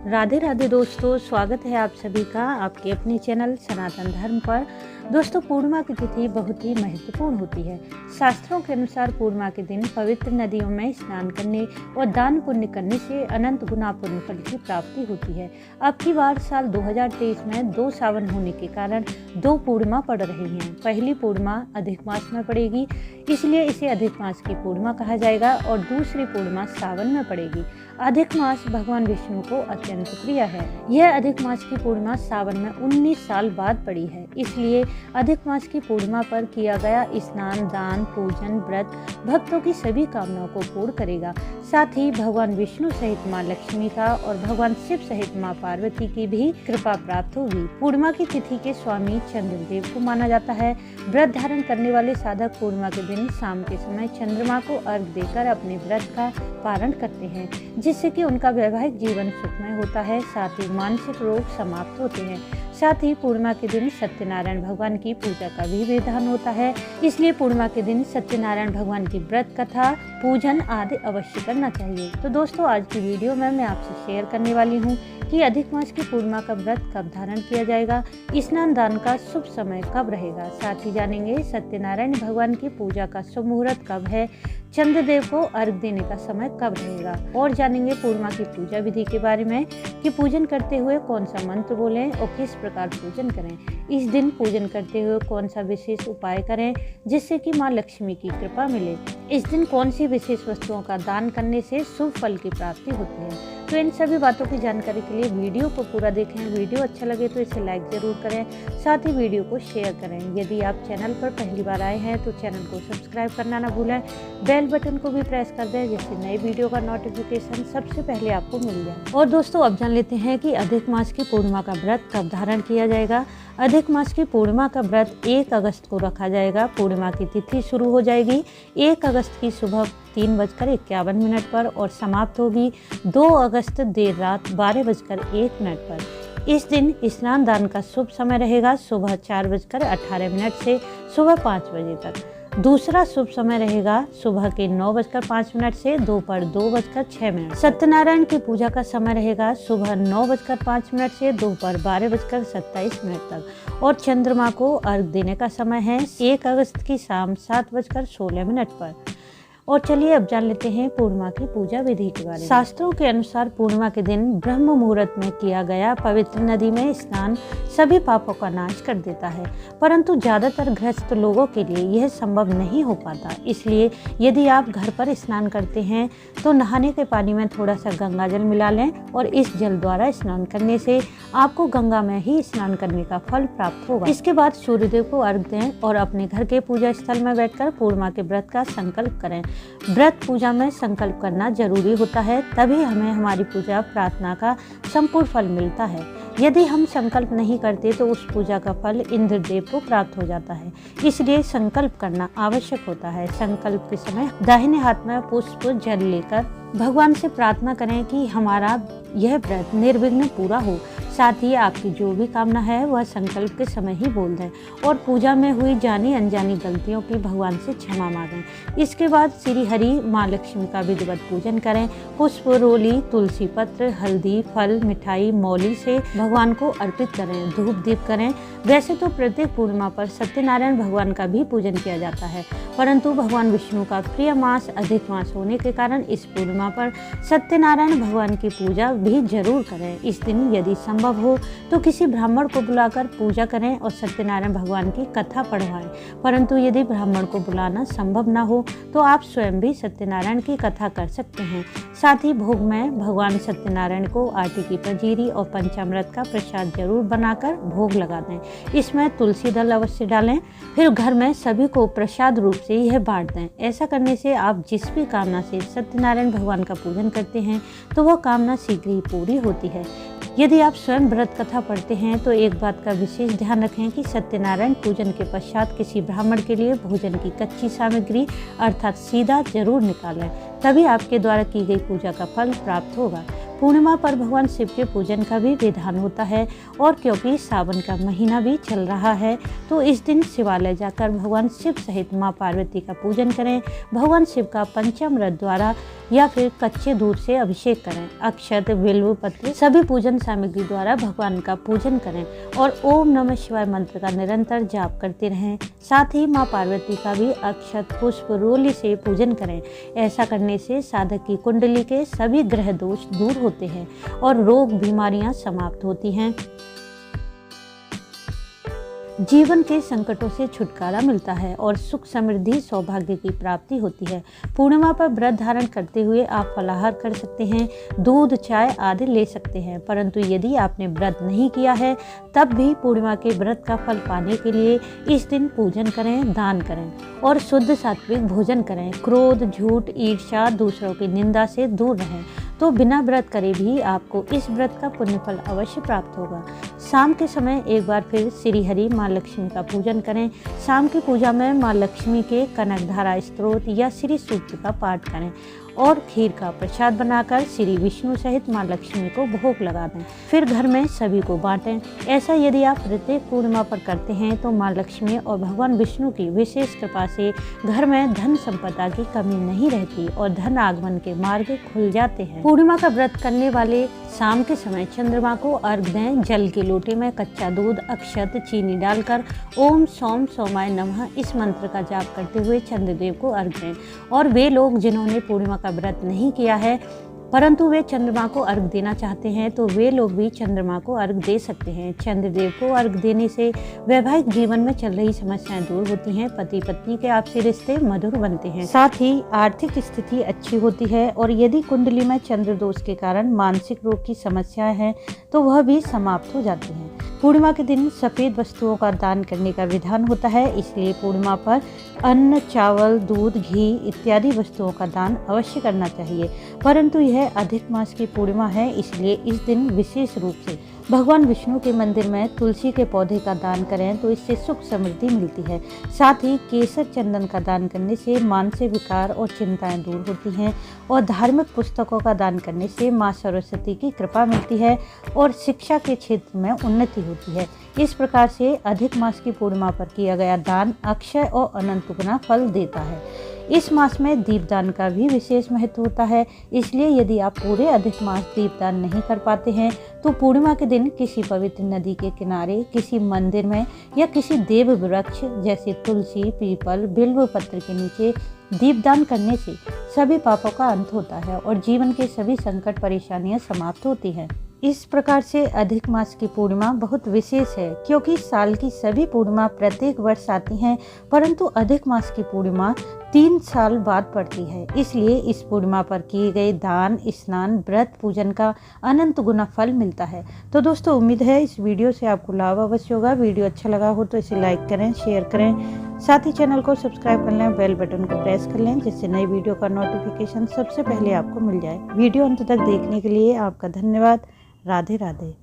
राधे राधे दोस्तों, स्वागत है आप सभी का आपके अपने चैनल सनातन धर्म पर। दोस्तों, पूर्णिमा की तिथि बहुत ही महत्वपूर्ण होती है। शास्त्रों के अनुसार पूर्णिमा के दिन पवित्र नदियों में स्नान करने और दान पुण्य करने से अनंत गुना पुण्य फल की प्राप्ति होती है। अब की बार साल 2023 में 2 सावन होने के कारण 2 पूर्णिमा पड़ रही हैं। पहली पूर्णिमा अधिक मास में पड़ेगी, इसलिए इसे अधिक मास की पूर्णिमा कहा जाएगा, और दूसरी पूर्णिमा सावन में पड़ेगी। अधिक मास भगवान विष्णु को अत्यंत प्रिय है। यह अधिक मास की पूर्णिमा सावन में 19 साल बाद पड़ी है, इसलिए अधिक मास की पूर्णिमा पर किया गया स्नान, दान, पूजन, व्रत भक्तों की सभी कामनाओं को पूर्ण करेगा। साथ ही भगवान विष्णु सहित माँ लक्ष्मी का और भगवान शिव सहित माँ पार्वती की भी कृपा प्राप्त होगी। पूर्णिमा की तिथि के स्वामी चंद्रदेव को माना जाता है। व्रत धारण करने वाले साधक पूर्णिमा के दिन शाम के समय चंद्रमा को अर्घ देकर अपने व्रत का पारण करते हैं, जिससे कि उनका वैवाहिक जीवन सुखमय होता है। साथ ही मानसिक रोग समाप्त होते हैं। साथ ही पूर्णिमा के दिन सत्यनारायण भगवान की पूजा का भी विधान होता है, इसलिए पूर्णिमा के दिन सत्यनारायण भगवान की व्रत कथा, पूजन आदि अवश्य करना चाहिए। तो दोस्तों, आज की वीडियो में मैं आपसे शेयर करने वाली हूँ कि अधिक मास की पूर्णिमा का व्रत कब धारण किया जाएगा, स्नान दान का शुभ समय कब रहेगा। साथ ही जानेंगे सत्यनारायण भगवान की पूजा का शुभ मुहूर्त कब है, चंद्रदेव को अर्घ देने का समय कब रहेगा, और जानेंगे पूर्णिमा की पूजा विधि के बारे में कि पूजन करते हुए कौन सा मंत्र बोलें और किस प्रकार पूजन करें। इस दिन पूजन करते हुए कौन सा विशेष उपाय करें जिससे कि माँ लक्ष्मी की कृपा मिले। इस दिन कौन सी विशेष वस्तुओं का दान करने से शुभ फल की प्राप्ति होती है। तो इन सभी बातों की जानकारी के लिए वीडियो को पूरा देखें। वीडियो अच्छा लगे तो इसे लाइक जरूर करें, साथ ही वीडियो को शेयर करें। यदि आप चैनल पर पहली बार आए हैं तो चैनल को सब्सक्राइब करना ना भूलें। बेल बटन को भी प्रेस कर दें, जिससे नई वीडियो का नोटिफिकेशन सबसे पहले आपको मिल जाए। और दोस्तों, अब जान लेते हैं कि अधिक मास की पूर्णिमा का व्रत कब धारण किया जाएगा। अधिक मास की पूर्णिमा का व्रत 1 अगस्त को रखा जाएगा। पूर्णिमा की तिथि शुरू हो जाएगी 1 अगस्त की सुबह 3:51 पर और समाप्त होगी 2 अगस्त देर रात 12:01 पर। इस दिन स्नान दान का शुभ समय रहेगा सुबह 4:18 से सुबह 5 बजे तक। दूसरा शुभ समय रहेगा सुबह के 9:05 से दोपहर 2:06। सत्यनारायण की पूजा का समय रहेगा सुबह 9:05 से दोपहर 12:27 तक, और चंद्रमा को अर्घ देने का समय है 1 अगस्त की शाम 7:16 पर। और चलिए अब जान लेते हैं पूर्णिमा की पूजा विधि के बारे में। शास्त्रों के अनुसार पूर्णिमा के दिन ब्रह्म मुहूर्त में किया गया पवित्र नदी में स्नान सभी पापों का नाश कर देता है, परंतु ज्यादातर गृहस्थ लोगों के लिए यह संभव नहीं हो पाता। इसलिए यदि आप घर पर स्नान करते हैं तो नहाने के पानी में थोड़ा सा गंगा जल मिला लें, और इस जल द्वारा स्नान करने से आपको गंगा में ही स्नान करने का फल प्राप्त होगा। इसके बाद सूर्यदेव को अर्घ दें और अपने घर के पूजा स्थल में बैठकर पूर्णिमा के व्रत का संकल्प करें। व्रत पूजा में संकल्प करना जरूरी होता है, तभी हमें हमारी पूजा प्रार्थना का संपूर्ण फल मिलता है। यदि हम संकल्प नहीं करते तो उस पूजा का फल इंद्रदेव को प्राप्त हो जाता है, इसलिए संकल्प करना आवश्यक होता है। संकल्प के समय दाहिने हाथ में पुष्प जल लेकर भगवान से प्रार्थना करें कि हमारा यह व्रत निर्विघ्न पूरा हो। साथ ही आपकी जो भी कामना है वह संकल्प के समय ही बोल दें, और पूजा में हुई जानी अनजानी गलतियों की भगवान से क्षमा मांगें। इसके बाद श्री हरि माँ लक्ष्मी का विधिवत पूजन करें। पुष्प, रोली, तुलसी पत्र, हल्दी, फल, मिठाई, मौली से भगवान को अर्पित करें। धूप दीप करें। वैसे तो प्रत्येक पूर्णिमा पर सत्यनारायण भगवान का भी पूजन किया जाता है, परंतु भगवान विष्णु का प्रिय मास अधिक मास होने के कारण इस पूर्णिमा पर सत्यनारायण भगवान की पूजा भी जरूर करें। इस दिन यदि संभव हो तो किसी ब्राह्मण को बुलाकर पूजा करें और सत्यनारायण भगवान की कथा पढ़वाएं, परंतु यदि ब्राह्मण को बुलाना संभव ना हो तो आप स्वयं भी सत्यनारायण की कथा कर सकते हैं। साथ ही भोग में भगवान सत्यनारायण को आटे की पंजीरी और पंचामृत का प्रसाद जरूर बनाकर भोग लगा दें। इसमें तुलसी दल अवश्य डालें, फिर घर में सभी को प्रसाद रूप से यह बांट दें। ऐसा करने से आप जिस भी कामना से सत्यनारायण भगवान का पूजन करते हैं तो वह कामना शीघ्र ही पूरी होती है। यदि आप स्वयं व्रत कथा पढ़ते हैं तो एक बात का विशेष ध्यान रखें कि सत्यनारायण पूजन के पश्चात किसी ब्राह्मण के लिए भोजन की कच्ची सामग्री अर्थात सीधा जरूर निकालें, तभी आपके द्वारा की गई पूजा का फल प्राप्त होगा। पूर्णिमा पर भगवान शिव के पूजन का भी विधान होता है और क्योंकि सावन का महीना भी चल रहा है तो इस दिन शिवालय जाकर भगवान शिव सहित मां पार्वती का पूजन करें। भगवान शिव का पंचामृत द्वारा या फिर कच्चे दूध से अभिषेक करें। अक्षत, बिल्व पत्र सभी पूजन सामग्री द्वारा भगवान का पूजन करें और ओम नमः शिवाय मंत्र का निरंतर जाप करते रहें। साथ ही मां पार्वती का भी अक्षत, पुष्प, रोली से पूजन करें। ऐसा करने से साधक की कुंडली के सभी ग्रह दोष दूर होते हैं और रोग बीमारियां समाप्त होती हैं। जीवन के संकटों से छुटकारा मिलता है और सुख, समृद्धि, सौभाग्य की प्राप्ति होती है। पूर्णिमा पर व्रत धारण करते हुए आप फलाहार कर सकते हैं, दूध, चाय आदि ले सकते हैं। परंतु यदि आपने व्रत नहीं किया है तब भी पूर्णिमा के व्रत का फल पाने के लिए इस दिन पूजन करें, दान करें और शुद्ध सात्विक भोजन करें। क्रोध, झूठ, ईर्ष्या, दूसरों की निंदा से दूर रहें तो बिना व्रत करे भी आपको इस व्रत का पुण्य फल अवश्य प्राप्त होगा। शाम के समय एक बार फिर श्री हरि माँ लक्ष्मी का पूजन करें। शाम की पूजा में माँ लक्ष्मी के कनकधारा स्तोत्र या श्री सूक्त का पाठ करें और खीर का प्रसाद बनाकर श्री विष्णु सहित माँ लक्ष्मी को भोग लगा दें। फिर घर में सभी को बांटें। ऐसा यदि आप प्रत्येक पूर्णिमा पर करते हैं तो माँ लक्ष्मी और भगवान विष्णु की विशेष कृपा से घर में धन संपदा की कमी नहीं रहती और धन आगमन के मार्ग खुल जाते हैं। पूर्णिमा का व्रत करने वाले शाम के समय चंद्रमा को अर्घ दें। जल के लोटे में कच्चा दूध, अक्षत, चीनी डालकर ओम सौम सौमाय नमः इस मंत्र का जाप करते हुए चंद्रदेव को अर्घ दें। और वे लोग जिन्होंने पूर्णिमा का व्रत नहीं किया है परंतु वे चंद्रमा को अर्घ देना चाहते हैं तो वे लोग भी चंद्रमा को अर्घ दे सकते हैं। चंद्रदेव को अर्घ देने से वैवाहिक जीवन में चल रही समस्याएं दूर होती हैं, पति पत्नी के आपसी रिश्ते मधुर बनते हैं, साथ ही आर्थिक स्थिति अच्छी होती है और यदि कुंडली में चंद्र दोष के कारण मानसिक रोग की समस्याएं हैं तो वह भी समाप्त हो जाती हैं। पूर्णिमा के दिन सफ़ेद वस्तुओं का दान करने का विधान होता है, इसलिए पूर्णिमा पर अन्न, चावल, दूध, घी इत्यादि वस्तुओं का दान अवश्य करना चाहिए। परंतु यह अधिक मास की पूर्णिमा है, इसलिए इस दिन विशेष रूप से भगवान विष्णु के मंदिर में तुलसी के पौधे का दान करें तो इससे सुख समृद्धि मिलती है। साथ ही केसर चंदन का दान करने से मानसिक विकार और चिंताएं दूर होती हैं और धार्मिक पुस्तकों का दान करने से माँ सरस्वती की कृपा मिलती है और शिक्षा के क्षेत्र में उन्नति होती है। इस प्रकार से अधिक मास की पूर्णिमा पर किया गया दान अक्षय और अनंत गुना फल देता है। इस मास में दीपदान का भी विशेष महत्व होता है, इसलिए यदि आप पूरे अधिक मास दीपदान नहीं कर पाते हैं तो पूर्णिमा के दिन किसी पवित्र नदी के किनारे, किसी मंदिर में या किसी देव वृक्ष जैसे तुलसी, पीपल, बिल्व पत्र के नीचे दीपदान करने से सभी पापों का अंत होता है और जीवन के सभी संकट परेशानियां समाप्त होती हैं। इस प्रकार से अधिक मास की पूर्णिमा बहुत विशेष है क्योंकि साल की सभी पूर्णिमा प्रत्येक वर्ष आती हैं, परंतु अधिक मास की पूर्णिमा 3 साल बाद पड़ती है। इसलिए इस पूर्णिमा पर किए गए दान, स्नान, व्रत, पूजन का अनंत गुना फल मिलता है। तो दोस्तों, उम्मीद है इस वीडियो से आपको लाभ अवश्य होगा। वीडियो अच्छा लगा हो तो इसे लाइक करें, शेयर करें, साथ ही चैनल को सब्सक्राइब कर लें, बेल बटन को प्रेस कर लें जिससे नई वीडियो का नोटिफिकेशन सबसे पहले आपको मिल जाए। वीडियो अंत तक देखने के लिए आपका धन्यवाद। राधे राधे।